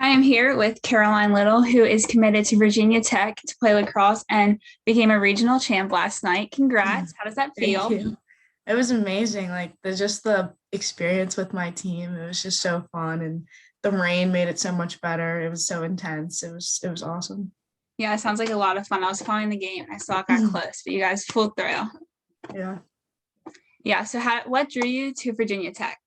I am here with Caroline Little, who is committed to Virginia Tech to play lacrosse and became a regional champ last night. Congrats. How does that Thank feel? you. It was amazing. Like the experience with my team. It was just so fun, and the rain made it so much better. It was so intense. It was awesome. Yeah, it sounds like a lot of fun. I was following the game and I saw it got close, but you guys pulled through. Yeah. Yeah, so what drew you to Virginia Tech?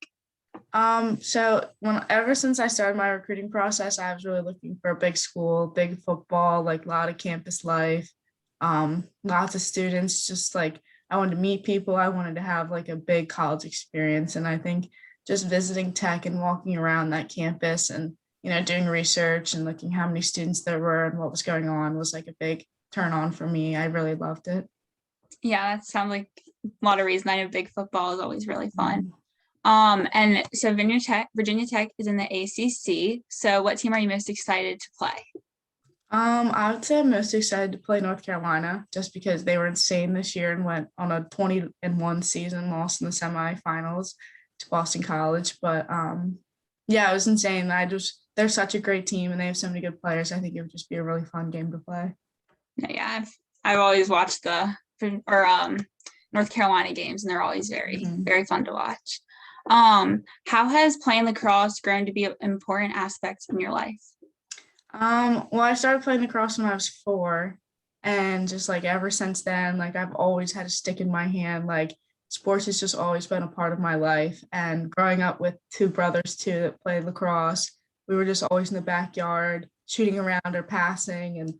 So ever since I started my recruiting process, I was really looking for a big school, big football, like a lot of campus life, lots of students, just like I wanted to meet people. I wanted to have like a big college experience. And I think just visiting tech and walking around that campus and, doing research and looking how many students there were and what was going on was like a big turn on for me. I really loved it. Yeah, that sounds like a lot of reason. I know big football is always really fun. Mhm. And so Virginia Tech is in the ACC. So what team are you most excited to play? I would say I'm most excited to play North Carolina just because they were insane this year and went on a 20-1 season, lost in the semifinals to Boston College. But yeah, it was insane. They're such a great team and they have so many good players. I think it would just be a really fun game to play. Yeah, I've always watched the or North Carolina games, and they're always very, Mhm. very fun to watch. How has playing lacrosse grown to be an important aspect in your life? Well, I started playing lacrosse when I was 4, and just like ever since then, like I've always had a stick in my hand. Like sports has just always been a part of my life. And growing up with two brothers too that played lacrosse, we were just always in the backyard shooting around or passing, and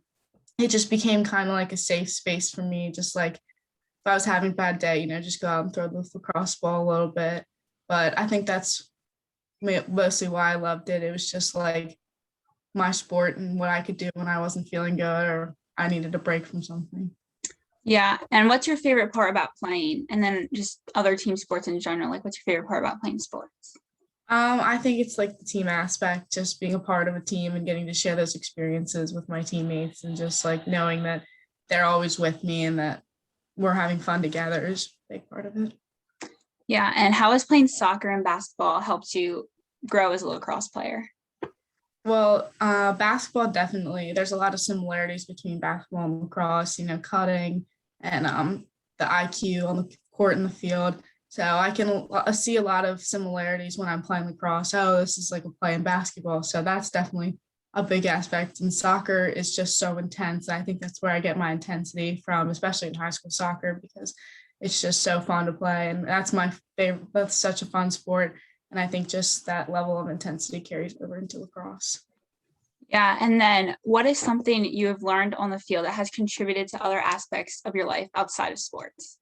it just became kind of like a safe space for me. Just like if I was having a bad day, just go out and throw the lacrosse ball a little bit. But I think that's mostly why I loved it. It was just like my sport and what I could do when I wasn't feeling good or I needed a break from something. Yeah, and what's your favorite part about playing? And then just other team sports in general. Like, what's your favorite part about playing sports? I think it's like the team aspect, just being a part of a team and getting to share those experiences with my teammates and just like knowing that they're always with me and that we're having fun together is a big part of it. Yeah, and how has playing soccer and basketball helped you grow as a lacrosse player? Well, basketball definitely. There's a lot of similarities between basketball and lacrosse. Cutting and the IQ on the court and the field. So I can see a lot of similarities when I'm playing lacrosse. Oh, this is like a play in basketball. So that's definitely a big aspect. And soccer is just so intense. I think that's where I get my intensity from, especially in high school soccer, because it's just so fun to play. And that's my favorite. That's such a fun sport. And I think just that level of intensity carries over into lacrosse. Yeah, and then what is something you have learned on the field that has contributed to other aspects of your life outside of sports?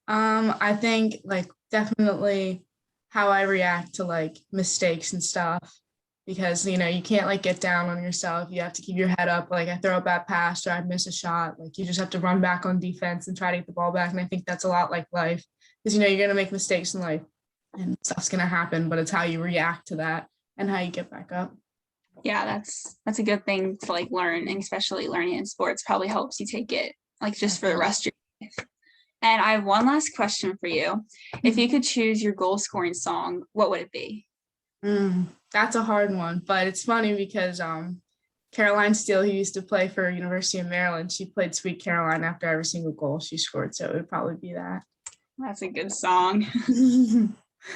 I think like definitely how I react to like mistakes and stuff because you can't like get down on yourself. You have to keep your head up. Like I throw a bad pass or I miss a shot. Like you just have to run back on defense and try to get the ball back. And I think that's a lot like life because you're gonna make mistakes in life and stuff's gonna happen, but it's how you react to that and how you get back up. Yeah, that's a good thing to like learn, and especially learning in sports probably helps you take it like just for the rest of your life. And I have one last question for you. If you could choose your goal scoring song, what would it be? That's a hard one, but it's funny because Caroline Steele, who used to play for University of Maryland, she played Sweet Caroline after every single goal she scored, so it would probably be that. That's a good song.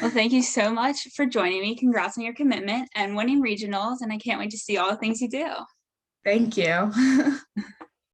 Well, thank you so much for joining me. Congrats on your commitment and winning regionals. And I can't wait to see all the things you do. Thank you.